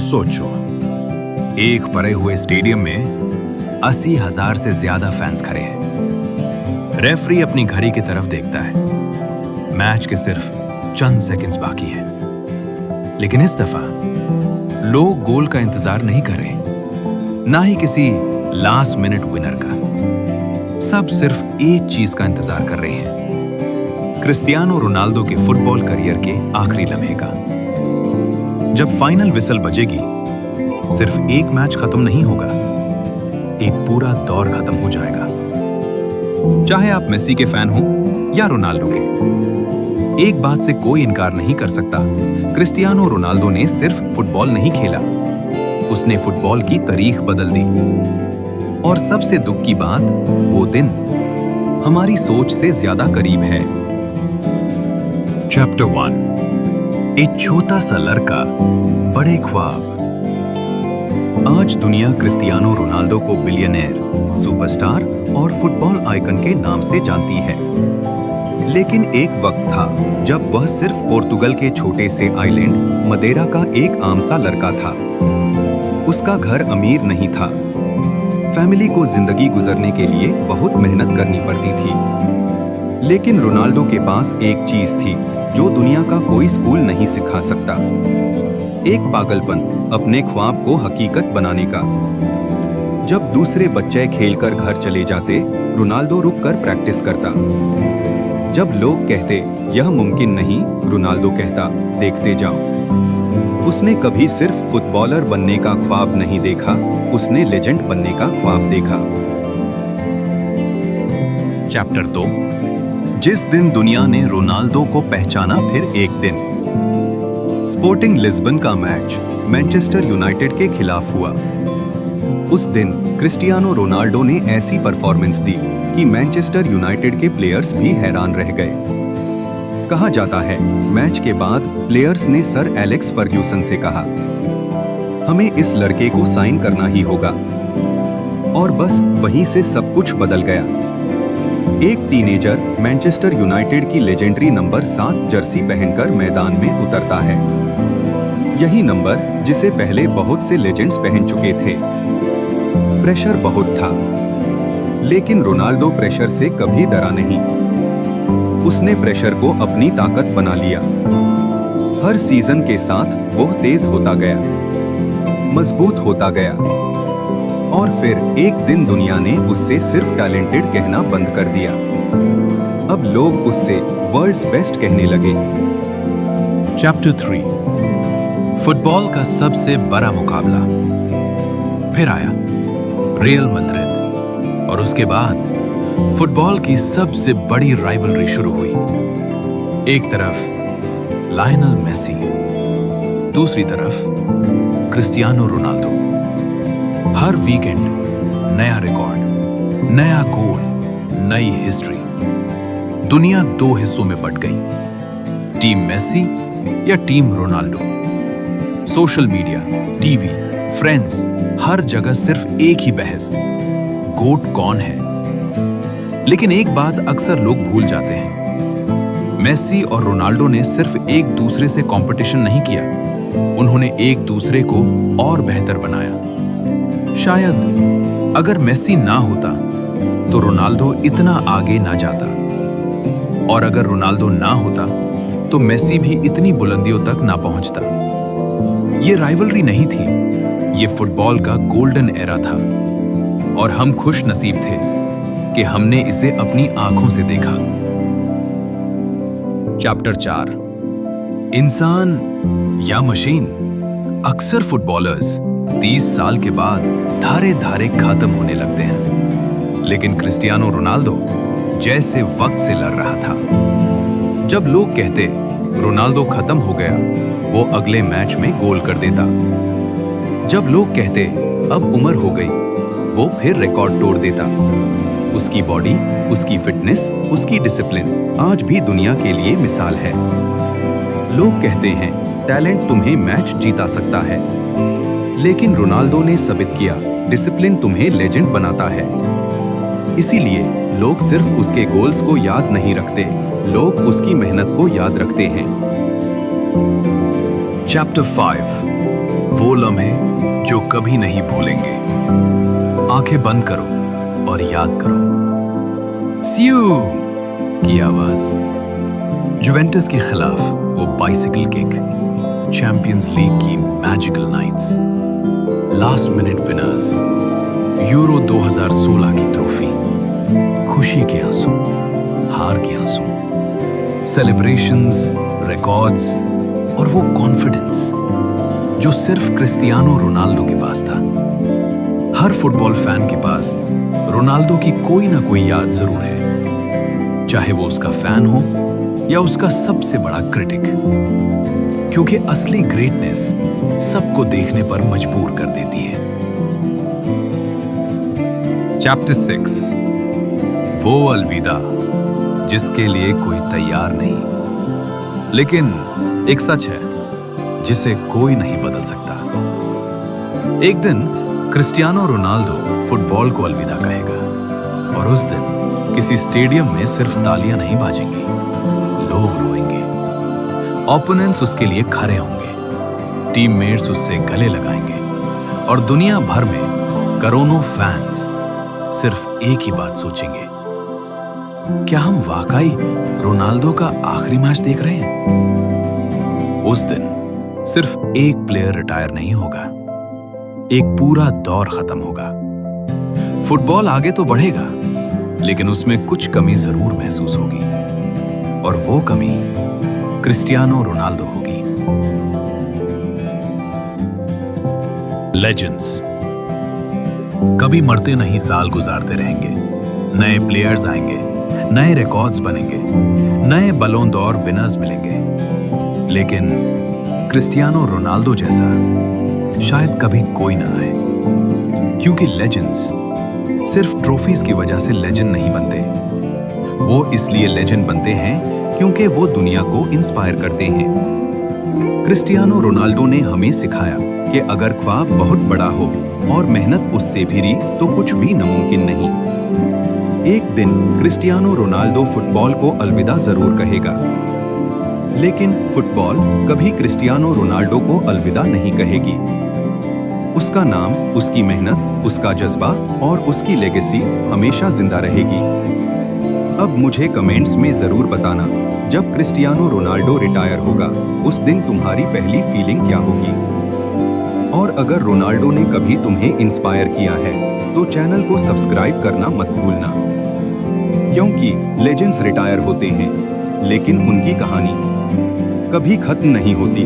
सोचो, एक भरे हुए स्टेडियम में 80,000 से ज्यादा फैंस खड़े हैं। रेफरी अपनी घड़ी की तरफ देखता है। मैच के सिर्फ चंद सेकंड्स बाकी हैं। लेकिन इस दफा लोग गोल का इंतजार नहीं कर रहे, ना ही किसी लास्ट मिनट विनर का। सब सिर्फ एक चीज का इंतजार कर रहे हैं, क्रिस्टियानो रोनाल्डो के फुटबॉल करियर के आखिरी लम्हे का। जब फाइनल विसल बजेगी, सिर्फ एक मैच खत्म नहीं होगा, एक पूरा दौर खत्म हो जाएगा। चाहे आप मेसी के फैन हो या रोनाल्डो के, एक बात से कोई इनकार नहीं कर सकता, क्रिस्टियानो रोनाल्डो ने सिर्फ फुटबॉल नहीं खेला, उसने फुटबॉल की तारीख बदल दी। और सबसे दुख की बात, वो दिन हमारी सोच से ज्यादा करीब है। चैप्टर 1, एक छोटा सा लड़का, बड़े ख्वाब। आज दुनिया क्रिस्टियानो रोनाल्डो को बिलियनेयर, सुपरस्टार और फुटबॉल आइकन के नाम से जानती है। लेकिन एक वक्त था जब वह सिर्फ पोर्तुगल के छोटे से आइलैंड मदेरा का एक आम सा लड़का था। उसका घर अमीर नहीं था। फैमिली को जिंदगी गुजरने के लिए बहुत मेहनत करनी पड़ती थी। लेकिन रोनाल्डो के पास एक चीज थी जो दुनिया का कोई स्कूल नहीं सिखा सकता, एक पागलपन, अपने ख्वाब को हकीकत बनाने का। जब दूसरे बच्चे खेलकर घर चले जाते, रोनाल्डो रुककर प्रैक्टिस करता। जब लोग कहते यह मुमकिन नहीं, रोनाल्डो कहता देखते जाओ। उसने कभी सिर्फ फुटबॉलर बनने का ख्वाब नहीं देखा, उसने लेजेंड बनने का ख्वाब देखा। चैप्टर 2, जिस दिन दुनिया ने रोनाल्डो को पहचाना। फिर एक दिन स्पोर्टिंग लिस्बन का मैच मैनचेस्टर यूनाइटेड के खिलाफ हुआ। उस दिन क्रिस्टियानो रोनाल्डो ने ऐसी परफॉर्मेंस दी कि मैनचेस्टर यूनाइटेड के प्लेयर्स भी हैरान रह गए। कहा जाता है, मैच के बाद प्लेयर्स ने सर एलेक्स फर्ग्यूसन से कहा, हमें इस लड़के को साइन करना ही होगा। और बस वहीं से सब कुछ बदल गया। एक टीनेजर मैनचेस्टर यूनाइटेड की लेजेंडरी नंबर 7 जर्सी पहनकर मैदान में उतरता है। यही नंबर जिसे पहले बहुत से लेजेंड्स पहन चुके थे। प्रेशर बहुत था, लेकिन रोनाल्डो प्रेशर से कभी डरा नहीं। उसने प्रेशर को अपनी ताकत बना लिया। हर सीजन के साथ वो तेज होता गया, मजबूत होता गया। और फिर एक दिन दुनिया ने उससे सिर्फ टैलेंटेड कहना बंद कर दिया। अब लोग उससे वर्ल्ड्स बेस्ट कहने लगे। चैप्टर 3, फुटबॉल का सबसे बड़ा मुकाबला फिर आया, रियल मैड्रिड। और उसके बाद फुटबॉल की सबसे बड़ी राइवलरी शुरू हुई। एक तरफ लायनल मेसी, दूसरी तरफ क्रिस्टियानो रोनाल्डो। हर वीकेंड नया रिकॉर्ड, नया गोल, नई हिस्ट्री। दुनिया 2 हिस्सों में बंट गई, टीम मेसी या team Ronaldo. Social media, TV, friends, हर जगह सिर्फ एक ही बहस, गोट कौन है। लेकिन एक बात अक्सर लोग भूल जाते हैं, मेसी और रोनाल्डो ने सिर्फ एक दूसरे से कंपटीशन नहीं किया, उन्होंने एक दूसरे को और बेहतर बनाया। शायद अगर मेसी ना होता तो रोनाल्डो इतना आगे ना जाता, और अगर रोनाल्डो ना होता तो मेसी भी इतनी बुलंदियों तक ना पहुंचता। ये राइवलरी नहीं थी, ये फुटबॉल का गोल्डन एरा था। और हम खुश नसीब थे कि हमने इसे अपनी आंखों से देखा। चैप्टर 4, इंसान या मशीन। अक्सर फुटबॉलर्स 30 साल के बाद धारे धारे खत्म होने लगते हैं, लेकिन क्रिस्टियानो रोनाल्डो जैसे वक्त से लड़ रहा था। जब लोग कहते रोनाल्डो खत्म हो गया, वो अगले मैच में गोल कर देता। जब लोग कहते अब उम्र हो गई, वो फिर रिकॉर्ड तोड़ देता। उसकी बॉडी, उसकी फिटनेस, उसकी डिसिप्लिन आज भी दुनिया के लिए मिसाल है। लोग कहते हैं टैलेंट तुम्हें मैच जीता सकता है, लेकिन रोनाल्डो ने साबित किया डिसिप्लिन तुम्हें लेजेंड बनाता है। इसीलिए लोग सिर्फ उसके गोल्स को याद नहीं रखते, लोग उसकी मेहनत को याद रखते हैं। चैप्टर 5, वो लम्हे जो कभी नहीं भूलेंगे। आंखें बंद करो और याद करो। सियू की आवाज, जुवेंटस के खिलाफ वो बाइसिकल किक, चैंपियंस लीग की magical nights, last minute winners, Euro 2016 की ट्रॉफी, खुशी के आंसू, हार के आंसू, सेलिब्रेशंस, रिकॉर्ड्स और वो कॉन्फिडेंस जो सिर्फ क्रिस्टियानो रोनाल्डो के पास था। हर फुटबॉल फैन के पास रोनाल्डो की कोई ना कोई याद जरूर है, चाहे वो उसका फैन हो या उसका सबसे बड़ा क्रिटिक, क्योंकि असली ग्रेटनेस सबको देखने पर मजबूर कर देती है। चैप्टर 6, वो अलविदा जिसके लिए कोई तैयार नहीं, लेकिन एक सच है जिसे कोई नहीं बदल सकता। एक दिन क्रिस्टियानो रोनाल्डो फुटबॉल को अलविदा कहेगा और उस दिन किसी स्टेडियम में सिर्फ तालियां नहीं बाजेंगी, लोग रोएंगे, ओपोनेंट्स उसके लिए खड़े होंगे, टीममेट्स उससे गले लगाएंगे और दुनिया भर में करोड़ों फैंस सिर्फ एक ही बात सोचेंगे, क्या हम वाकई रोनाल्डो का आखिरी मैच देख रहे हैं? उस दिन सिर्फ एक प्लेयर रिटायर नहीं होगा, एक पूरा दौर खत्म होगा। फुटबॉल आगे तो बढ़ेगा, लेकिन उसमें कुछ कमी जरूर महसूस होगी, और वो कमी क्रिस्टियानो रोनाल्डो होगी। लेजेंड्स कभी मरते नहीं, साल गुजारते रहेंगे, नए प्लेयर्स आएंगे, नए रिकॉर्ड्स बनेंगे, नए बलों दौर विनर्स मिलेंगे, लेकिन क्रिस्टियानो रोनाल्डो जैसा शायद कभी कोई ना आए, क्योंकि लेजेंड्स सिर्फ ट्रॉफीज की वजह से लेजेंड नहीं बनते, वो इसलिए लेजेंड बनते हैं क्योंकि वो दुनिया को इंस्पायर करते हैं। क्रिस्टियानो रोनाल्डो ने हमें सिखाया कि अगर ख्वाब बहुत बड़ा हो और मेहनत उससे भिरी तो कुछ भी नामुमकिन नहीं। एक दिन क्रिस्टियानो रोनाल्डो फुटबॉल को अलविदा जरूर कहेगा, लेकिन फुटबॉल कभी क्रिस्टियानो रोनाल्डो को अलविदा नहीं कहेगी। उसका नाम, उसकी मेहनत, उसका जज्बा और उसकी लेगेसी हमेशा जिंदा रहेगी। अब मुझे कमेंट्स में जरूर बताना, जब क्रिस्टियानो रोनाल्डो रिटायर होगा उस दिन तुम्हारी पहली फीलिंग क्या होगी? और अगर रोनाल्डो ने कभी तुम्हें इंस्पायर किया है तो चैनल को सब्सक्राइब करना मत भूलना, क्योंकि लेजेंड्स रिटायर होते हैं, लेकिन उनकी कहानी कभी खत्म नहीं होती।